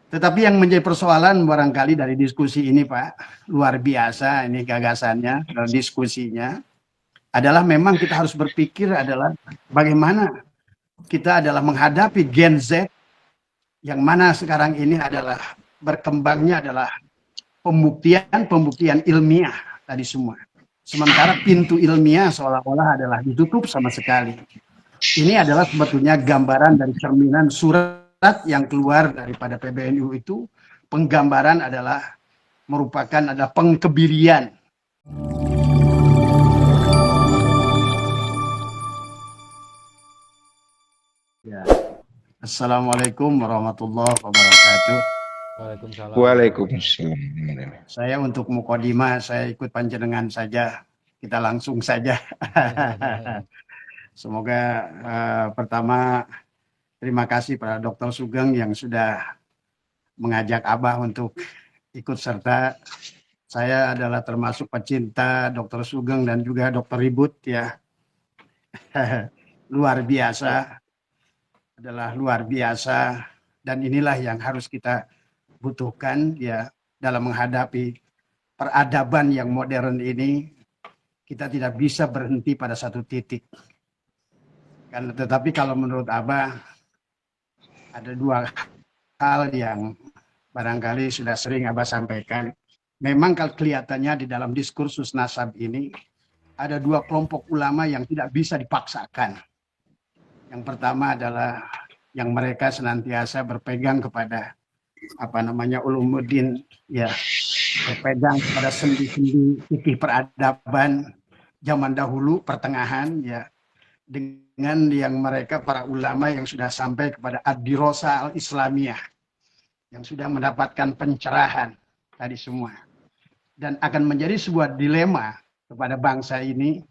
Tetapi yang menjadi persoalan barangkali dari diskusi ini Pak, luar biasa ini gagasannya dan diskusinya, adalah memang kita harus berpikir adalah bagaimana kita adalah menghadapi Gen Z yang mana sekarang ini adalah berkembangnya adalah pembuktian ilmiah tadi semua. Sementara pintu ilmiah seolah-olah adalah ditutup sama sekali. Ini adalah sebetulnya gambaran dari cerminan surat yang keluar daripada PBNU itu. Penggambaran adalah merupakan ada pengkebirian. Ya. Assalamualaikum warahmatullahi wabarakatuh. Waalaikumsalam. Waalaikumsalam. Saya untuk mukodimah, saya ikut panjenengan saja. Kita langsung saja. Semoga pertama terima kasih pada Dr. Sugeng yang sudah mengajak Abah untuk ikut serta. Saya adalah termasuk pecinta Dr. Sugeng dan juga Dr. Ribut ya. Luar biasa. Adalah luar biasa dan inilah yang harus kita butuhkan ya dalam menghadapi peradaban yang modern ini. Kita tidak bisa berhenti pada satu titik. Tetapi kalau menurut Abah ada dua hal yang barangkali sudah sering Abah sampaikan. Memang kalau kelihatannya di dalam diskursus nasab ini ada dua kelompok ulama yang tidak bisa dipaksakan. Yang pertama adalah yang mereka senantiasa berpegang kepada ulumuddin ya, berpegang pada sendi-sendi fikih peradaban zaman dahulu pertengahan ya, dengan yang mereka para ulama yang sudah sampai kepada ad-dirasah al-islamiyah yang sudah mendapatkan pencerahan tadi semua, dan akan menjadi sebuah dilema kepada bangsa ini,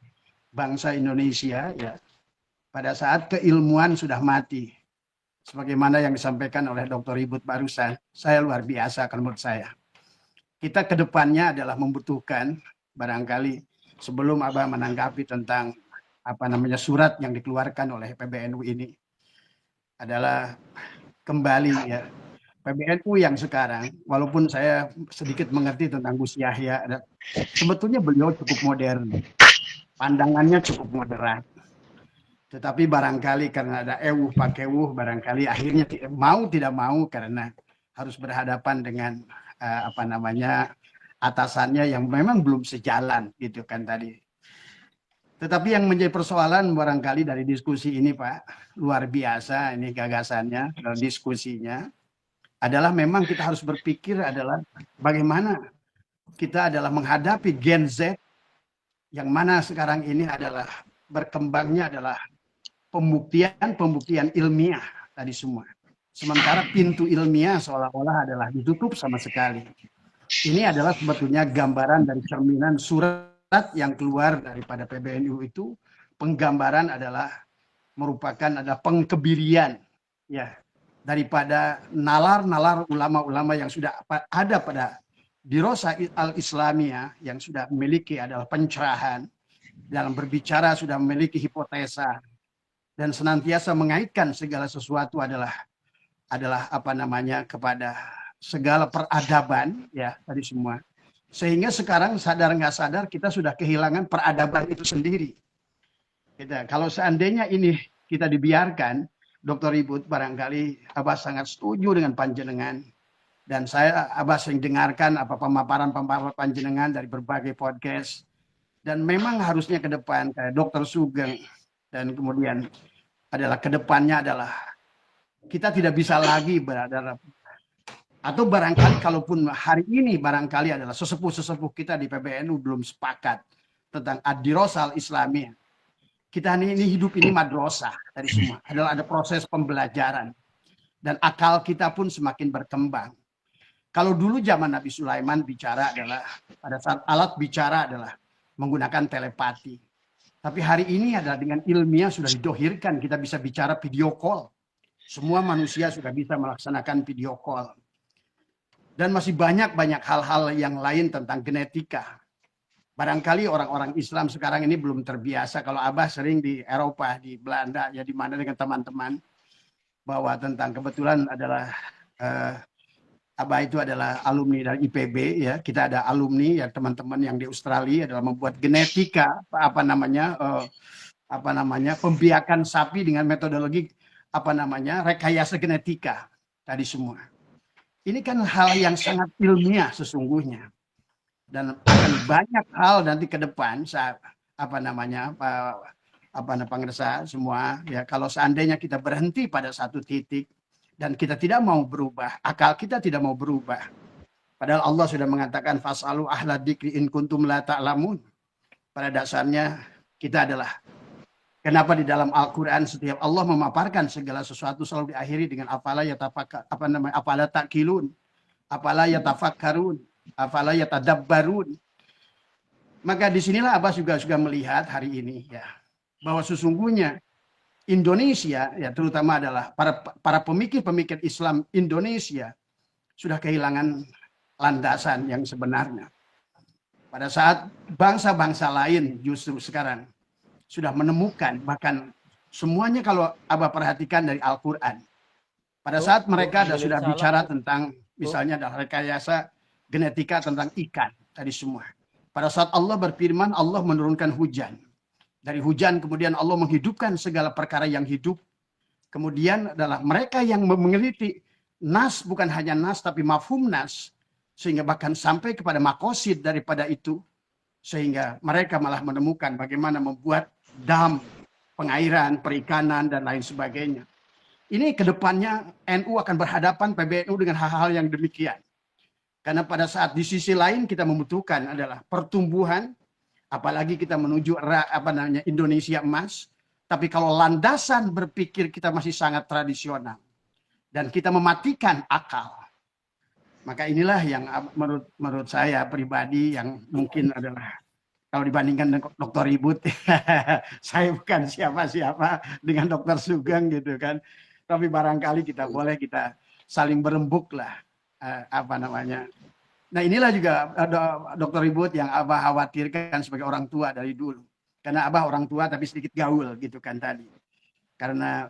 bangsa Indonesia ya, pada saat keilmuan sudah mati, sebagaimana yang disampaikan oleh Dr. Ribut barusan. Saya luar biasa kalau menurut saya. Kita kedepannya adalah membutuhkan barangkali sebelum Abah menanggapi tentang surat yang dikeluarkan oleh PBNU ini adalah kembali ya, PBNU yang sekarang, walaupun saya sedikit mengerti tentang Gus Yahya, sebetulnya beliau cukup modern, pandangannya cukup moderat. Tetapi barangkali karena ada pakewuh, barangkali akhirnya mau tidak mau karena harus berhadapan dengan atasannya yang memang belum sejalan gitu kan tadi. Tetapi yang menjadi persoalan barangkali dari diskusi ini Pak, luar biasa ini gagasannya dan diskusinya, adalah memang kita harus berpikir adalah bagaimana kita adalah menghadapi Gen Z yang mana sekarang ini adalah berkembangnya adalah pembuktian ilmiah tadi semua. Sementara pintu ilmiah seolah-olah adalah ditutup sama sekali. Ini adalah sebetulnya gambaran dari cerminan surat yang keluar daripada PBNU itu. Penggambaran adalah merupakan ada pengkebirian ya daripada nalar-nalar ulama-ulama yang sudah ada pada dirasah al-islamiyah yang sudah memiliki adalah pencerahan dalam berbicara, sudah memiliki hipotesa dan senantiasa mengaitkan segala sesuatu adalah kepada segala peradaban ya tadi semua, sehingga sekarang sadar nggak sadar kita sudah kehilangan peradaban itu sendiri. Kalau seandainya ini kita dibiarkan, Dr. Ribut, barangkali Abah sangat setuju dengan panjenengan, dan saya Abah sering dengarkan pemaparan panjenengan dari berbagai podcast, dan memang harusnya ke depan kayak Dr. Sugeng dan kemudian adalah kedepannya adalah kita tidak bisa lagi berada, atau barangkali kalaupun hari ini barangkali adalah sesepuh kita di PBNU belum sepakat tentang ad-dirasah al-islamiyah. Kita ini hidup ini madrasah dari semua, adalah ada proses pembelajaran dan akal kita pun semakin berkembang. Kalau dulu zaman Nabi Sulaiman bicara adalah pada saat alat bicara adalah menggunakan telepati. Tapi hari ini adalah dengan ilmiah sudah didohirkan, kita bisa bicara video call. Semua manusia sudah bisa melaksanakan video call. Dan masih banyak hal-hal yang lain tentang genetika. Barangkali orang-orang Islam sekarang ini belum terbiasa. Kalau Abah sering di Eropa, di Belanda, ya di mana dengan teman-teman, bahwa tentang kebetulan adalah Abah itu adalah alumni dari IPB ya. Kita ada alumni ya, teman-teman yang di Australia adalah membuat genetika pembiakan sapi dengan metodologi rekayasa genetika tadi semua. Ini kan hal yang sangat ilmiah sesungguhnya, dan akan banyak hal nanti ke depan pengresa semua ya, kalau seandainya kita berhenti pada satu titik dan kita tidak mau berubah, akal kita tidak mau berubah. Padahal Allah sudah mengatakan fasalu ahla dzikri in kuntum la ta'lamun. Pada dasarnya kita adalah, kenapa di dalam Al-Quran setiap Allah memaparkan segala sesuatu selalu diakhiri dengan afala ta'qilun, afala yatafakkarun, afala yatadabbarun. Maka disinilah Abbas juga melihat hari ini ya, bahwa sesungguhnya Indonesia ya, terutama adalah para pemikir-pemikir Islam Indonesia sudah kehilangan landasan yang sebenarnya. Pada saat bangsa-bangsa lain justru sekarang sudah menemukan, bahkan semuanya kalau Abah perhatikan dari Al-Quran, pada saat mereka sudah bicara tentang misalnya adalah rekayasa genetika tentang ikan tadi semua. Pada saat Allah berfirman, Allah menurunkan hujan. Dari hujan kemudian Allah menghidupkan segala perkara yang hidup. Kemudian adalah mereka yang meneliti nas, bukan hanya nas tapi mafhum nas, sehingga bahkan sampai kepada makosid daripada itu, sehingga mereka malah menemukan bagaimana membuat dam, pengairan, perikanan, dan lain sebagainya. Ini kedepannya NU akan berhadapan PBNU dengan hal-hal yang demikian. Karena pada saat di sisi lain kita membutuhkan adalah pertumbuhan, apalagi kita menuju Indonesia emas. Tapi kalau landasan berpikir kita masih sangat tradisional dan kita mematikan akal, maka inilah yang menurut saya pribadi yang mungkin adalah, kalau dibandingkan dengan Dr. Ribut, saya bukan siapa-siapa dengan Dr. Sugeng gitu kan. Tapi barangkali kita boleh kita saling berembuk lah. Nah inilah juga Dr. Ribut yang Abah khawatirkan sebagai orang tua dari dulu. Karena Abah orang tua tapi sedikit gaul gitu kan tadi. Karena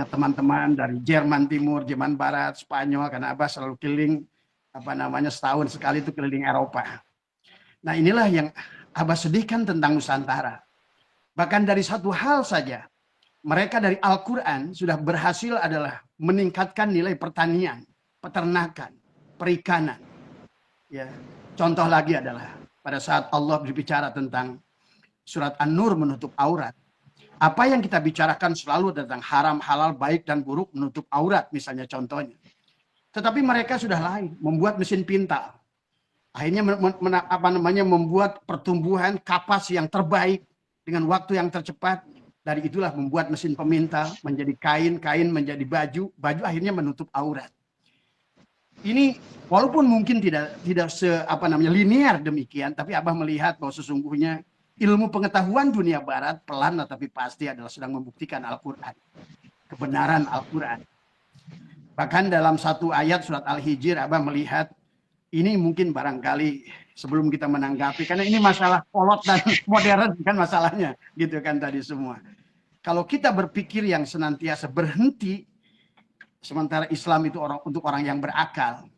teman-teman dari Jerman Timur, Jerman Barat, Spanyol, karena Abah selalu keliling setahun sekali itu keliling Eropa. Nah inilah yang Abah sedihkan tentang Nusantara. Bahkan dari satu hal saja, mereka dari Al-Quran sudah berhasil adalah meningkatkan nilai pertanian, peternakan, perikanan. Ya, contoh lagi adalah pada saat Allah berbicara tentang surat An-Nur menutup aurat. Apa yang kita bicarakan selalu tentang haram, halal, baik dan buruk menutup aurat misalnya contohnya. Tetapi mereka sudah lain, membuat mesin pintar. Akhirnya membuat pertumbuhan kapas yang terbaik dengan waktu yang tercepat. Dari itulah membuat mesin pemintal menjadi kain, kain menjadi baju, baju akhirnya menutup aurat. Ini walaupun mungkin tidak linear demikian, tapi Abah melihat bahwa sesungguhnya ilmu pengetahuan dunia barat pelan tapi pasti adalah sedang membuktikan Al-Quran, kebenaran Al-Quran. Bahkan dalam satu ayat surat Al-Hijr, Abah melihat ini mungkin barangkali sebelum kita menanggapi, karena ini masalah kolot dan modern kan masalahnya, gitu kan tadi semua. Kalau kita berpikir yang senantiasa berhenti, sementara Islam itu untuk orang yang berakal.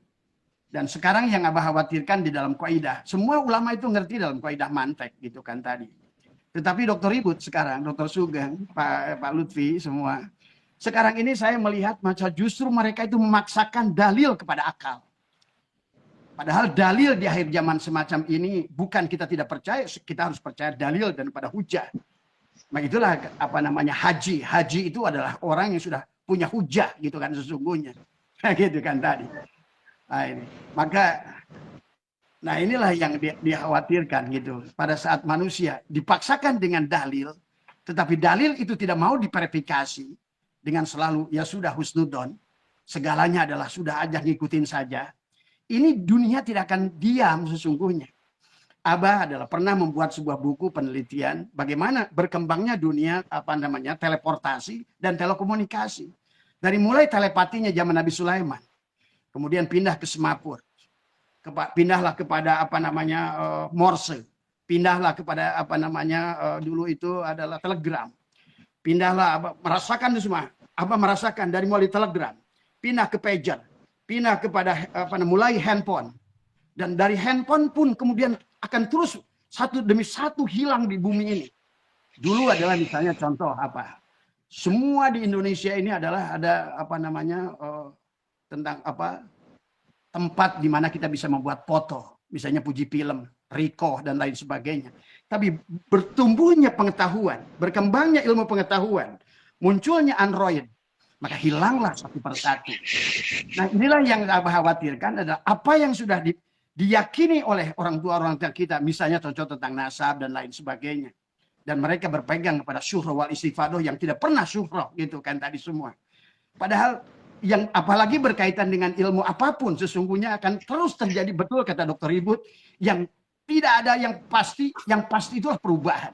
Dan sekarang yang Abah khawatirkan di dalam kaidah, semua ulama itu ngerti dalam kaidah mantek gitu kan tadi. Tetapi Dr. Ribut sekarang, Dr. Sugeng, Pak Lutfi semua, sekarang ini saya melihat macam justru mereka itu memaksakan dalil kepada akal. Padahal dalil di akhir zaman semacam ini bukan kita tidak percaya, kita harus percaya dalil dan pada hujah. Nah itulah haji. Haji itu adalah orang yang sudah punya hujah gitu kan sesungguhnya. Gitu kan tadi. Nah, ini. Nah inilah yang dikhawatirkan gitu. Pada saat manusia dipaksakan dengan dalil, tetapi dalil itu tidak mau diverifikasi dengan selalu ya sudah husnudon, segalanya adalah sudah aja ngikutin saja. Ini dunia tidak akan diam sesungguhnya. Abah adalah pernah membuat sebuah buku penelitian bagaimana berkembangnya dunia teleportasi dan telekomunikasi. Dari mulai telepatinya zaman Nabi Sulaiman, kemudian pindah ke semapur, pindahlah kepada Morse, pindahlah kepada dulu itu adalah telegram, pindahlah merasakan itu semua. Abah merasakan dari mulai telegram, pindah ke pager, pindah kepada mulai handphone. Dan dari handphone pun kemudian akan terus satu demi satu hilang di bumi ini. Dulu adalah misalnya contoh apa? Semua di Indonesia ini adalah ada tentang tempat di mana kita bisa membuat foto, misalnya Puji Film, Ricoh dan lain sebagainya. Tapi bertumbuhnya pengetahuan, berkembangnya ilmu pengetahuan, munculnya Android, maka hilanglah satu persatu. Nah, inilah yang Abah khawatirkan adalah apa yang sudah diyakini oleh orang tua kita, misalnya contoh tentang nasab dan lain sebagainya. Dan mereka berpegang kepada syuhroh wal istifadoh yang tidak pernah syuhroh gitu kan tadi semua. Padahal yang apalagi berkaitan dengan ilmu apapun sesungguhnya akan terus terjadi, betul kata Dr. Ribut, yang tidak ada yang pasti itulah perubahan.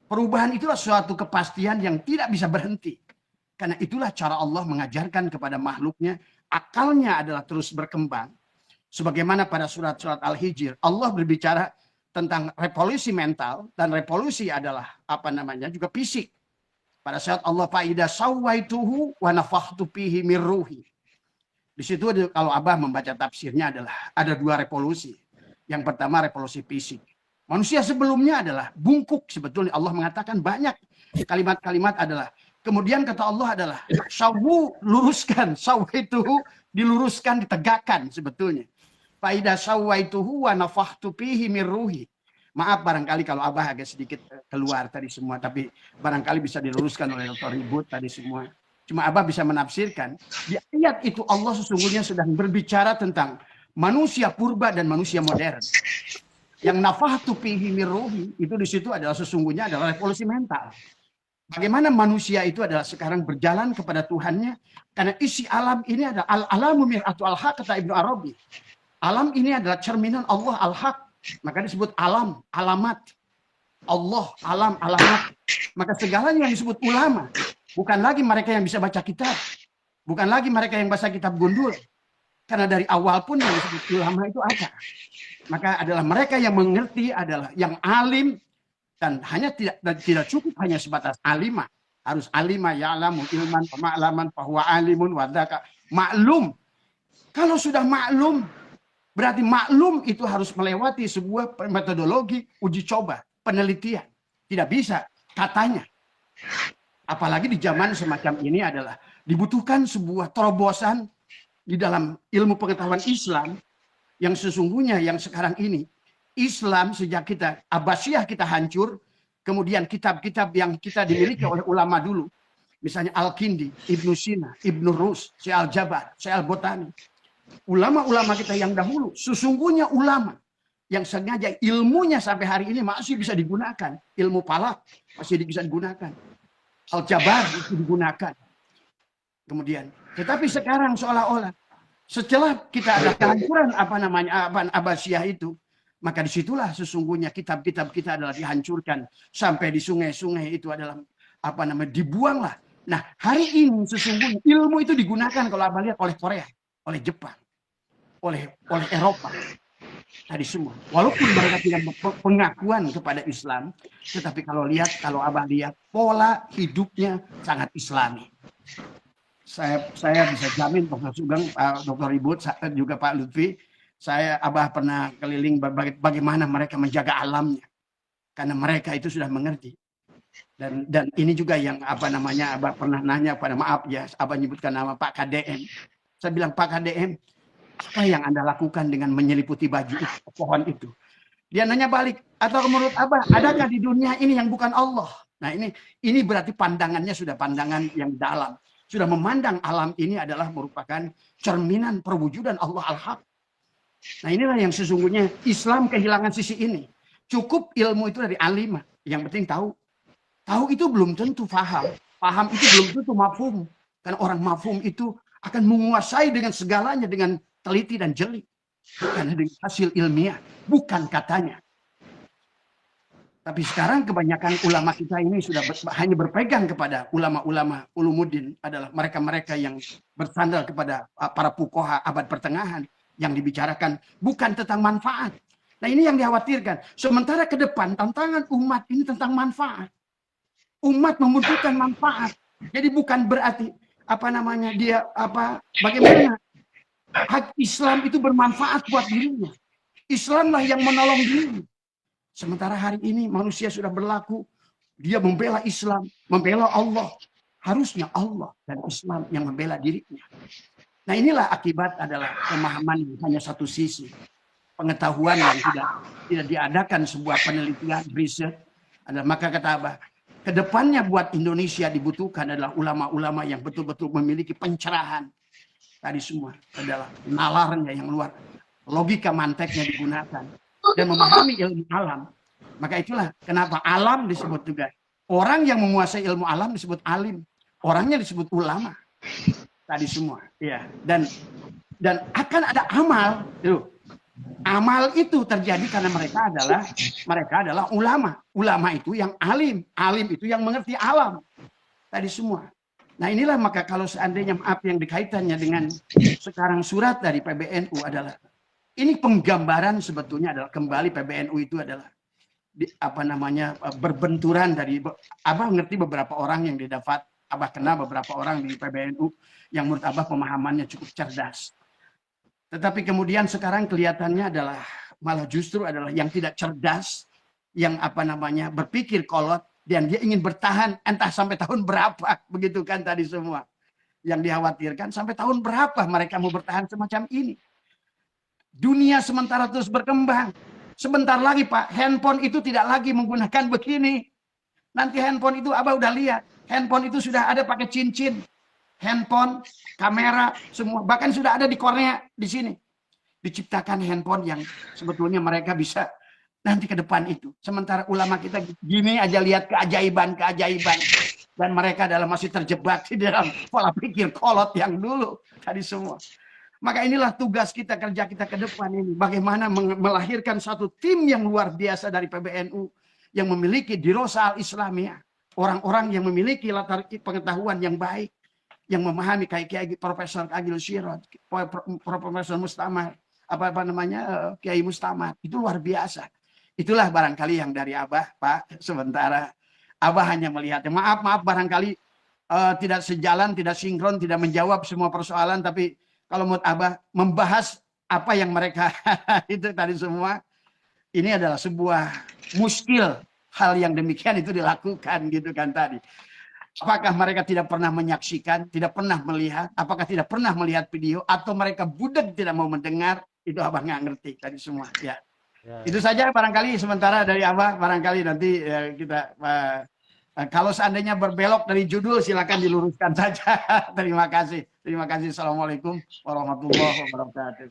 Perubahan itulah suatu kepastian yang tidak bisa berhenti. Karena itulah cara Allah mengajarkan kepada makhluknya, akalnya adalah terus berkembang. Sebagaimana pada surat-surat Al-Hijr, Allah berbicara tentang revolusi mental, dan revolusi adalah juga fisik. Pada saat Allah faida sawaituhu wa nafakhtu fihi mir ruhi. Di situ kalau Abah membaca tafsirnya adalah ada dua revolusi. Yang pertama revolusi fisik. Manusia sebelumnya adalah bungkuk, sebetulnya Allah mengatakan banyak kalimat-kalimat adalah. Kemudian kata Allah adalah sawu, luruskan, sawaituhu, diluruskan, ditegakkan sebetulnya. Faida sawaituhu wa nafakhtu fihi mir ruhi. Maaf barangkali kalau Abah agak sedikit keluar tadi semua, tapi barangkali bisa diluruskan oleh Dr. Ribut tadi semua. Cuma Abah bisa menafsirkan, di ayat itu Allah sesungguhnya sedang berbicara tentang manusia purba dan manusia modern. Yang nafakhtu fihi mir ruhi itu di situ adalah sesungguhnya adalah revolusi mental. Bagaimana manusia itu adalah sekarang berjalan kepada Tuhannya, karena isi alam ini adalah al-alamu mir'atu al-haq, kata Ibnu Arabi. Alam ini adalah cerminan Allah al-haq. Maka disebut alam, alamat. Allah, alam, alamat. Maka segalanya yang disebut ulama. Bukan lagi mereka yang bisa baca kitab. Bukan lagi mereka yang baca kitab gundul. Karena dari awal pun yang disebut ulama itu ada. Maka adalah mereka yang mengerti, adalah yang alim. Dan hanya tidak cukup hanya sebatas alimah. Harus alimah, ya'lamu, ilman, pema'laman, bahwa alimun, wadaka. Maklum. Kalau sudah maklum, berarti maklum itu harus melewati sebuah metodologi uji coba, penelitian. Tidak bisa, katanya. Apalagi di zaman semacam ini adalah dibutuhkan sebuah terobosan di dalam ilmu pengetahuan Islam yang sesungguhnya yang sekarang ini Islam sejak kita Abbasiyah kita hancur, kemudian kitab-kitab yang kita dimiliki oleh ulama dulu, misalnya Al-Kindi, Ibnu Sina, Ibnu Rus, Syekh Al-Jabar, Syekh Al-Botani. Ulama-ulama kita yang dahulu, sesungguhnya ulama yang sengaja ilmunya sampai hari ini masih bisa digunakan. Ilmu falak masih bisa digunakan. Al-Jabar masih digunakan. Kemudian, tetapi sekarang seolah-olah setelah kita ada kehancuran Abbasiyah itu, maka disitulah sesungguhnya kitab-kitab kita adalah dihancurkan sampai di sungai-sungai itu adalah dibuanglah. Nah, hari ini sesungguhnya ilmu itu digunakan kalau Abah lihat oleh Korea, oleh Jepang, oleh Eropa, tadi semua. Walaupun mereka tidak pengakuan kepada Islam, tetapi kalau Abah lihat pola hidupnya sangat Islami. Saya bisa jamin Dr. Sugeng, Dr. Ribut, juga Pak Lutfi, Abah pernah keliling bagaimana mereka menjaga alamnya, karena mereka itu sudah mengerti. Dan ini juga yang Abah pernah nanya pada, maaf ya, Abah nyebutkan nama Pak KDM. Saya bilang, Pak KDM, apa yang Anda lakukan dengan menyeliputi baju itu, pohon itu? Dia nanya balik, atau menurut Abah, adakah di dunia ini yang bukan Allah? Nah, ini berarti pandangannya sudah pandangan yang dalam. Sudah memandang alam ini adalah merupakan cerminan perwujudan Allah Al-Haq. Nah, inilah yang sesungguhnya Islam kehilangan sisi ini. Cukup ilmu itu dari alimah. Yang penting tahu. Tahu itu belum tentu paham. Paham itu belum tentu mafhum. Karena orang mafhum itu akan menguasai dengan segalanya dengan teliti dan jeli. Karena dengan hasil ilmiah. Bukan katanya. Tapi sekarang kebanyakan ulama kita ini sudah hanya berpegang kepada ulama-ulama ulumuddin, adalah mereka-mereka yang bersandar kepada para fuqaha abad pertengahan yang dibicarakan bukan tentang manfaat. Nah, ini yang dikhawatirkan. Sementara ke depan tantangan umat ini tentang manfaat. Umat membutuhkan manfaat. Jadi bukan berarti bagaimana Islam itu bermanfaat buat dirinya. Islamlah yang menolong dirinya. Sementara hari ini manusia sudah berlaku, dia membela Islam, membela Allah. Harusnya Allah dan Islam yang membela dirinya. Nah inilah akibat adalah pemahaman hanya satu sisi. Pengetahuan yang tidak diadakan sebuah penelitian, riset. Maka kata Abah, kedepannya buat Indonesia dibutuhkan adalah ulama-ulama yang betul-betul memiliki pencerahan. Tadi semua adalah nalarnya yang luar. Logika manteknya digunakan. Dan memahami ilmu alam. Maka itulah kenapa alam disebut juga. Orang yang menguasai ilmu alam disebut alim. Orangnya disebut ulama. Tadi semua. Ya. Dan akan ada amal. Amal itu terjadi karena mereka adalah ulama. Ulama itu yang alim. Alim itu yang mengerti alam. Tadi semua. Nah inilah maka kalau seandainya maaf yang dikaitannya dengan sekarang surat dari PBNU adalah ini penggambaran sebetulnya adalah kembali PBNU itu adalah berbenturan dari Abah ngerti beberapa orang yang didapat Abah kenal beberapa orang di PBNU yang menurut Abah pemahamannya cukup cerdas. Tetapi kemudian sekarang kelihatannya adalah malah justru adalah yang tidak cerdas, yang berpikir kolot dan dia ingin bertahan entah sampai tahun berapa, begitu kan tadi semua. Yang dikhawatirkan sampai tahun berapa mereka mau bertahan semacam ini. Dunia sementara terus berkembang. Sebentar lagi Pak, handphone itu tidak lagi menggunakan begini. Nanti handphone itu Abah udah lihat. Handphone itu sudah ada pakai cincin. Handphone, kamera, semua. Bahkan sudah ada di Korea, di sini. Diciptakan handphone yang sebetulnya mereka bisa nanti ke depan itu. Sementara ulama kita gini aja lihat keajaiban-keajaiban. Dan mereka masih terjebak di dalam pola pikir kolot yang dulu. Tadi semua. Maka inilah tugas kita, kerja kita ke depan ini. Bagaimana melahirkan satu tim yang luar biasa dari PBNU. Yang memiliki dirasa al-Islamiyah. Orang-orang yang memiliki latar pengetahuan yang baik. Yang memahami kayak Profesor Agil Sirot, Profesor Mustamar, Kiai Mustamar. Itu luar biasa. Itulah barangkali yang dari Abah, Pak. Sementara Abah hanya melihat. Maaf barangkali tidak sejalan, tidak sinkron, tidak menjawab semua persoalan. Tapi kalau menurut Abah membahas apa yang mereka itu tadi semua, ini adalah sebuah muskil hal yang demikian itu dilakukan gitu kan tadi. Apakah mereka tidak pernah menyaksikan, tidak pernah melihat, apakah tidak pernah melihat video, atau mereka budak tidak mau mendengar, itu Abah nggak ngerti tadi semua. Ya. Itu saja barangkali sementara dari Abah, barangkali nanti kita kalau seandainya berbelok dari judul silakan diluruskan saja. Terima kasih. Assalamualaikum warahmatullahi wabarakatuh.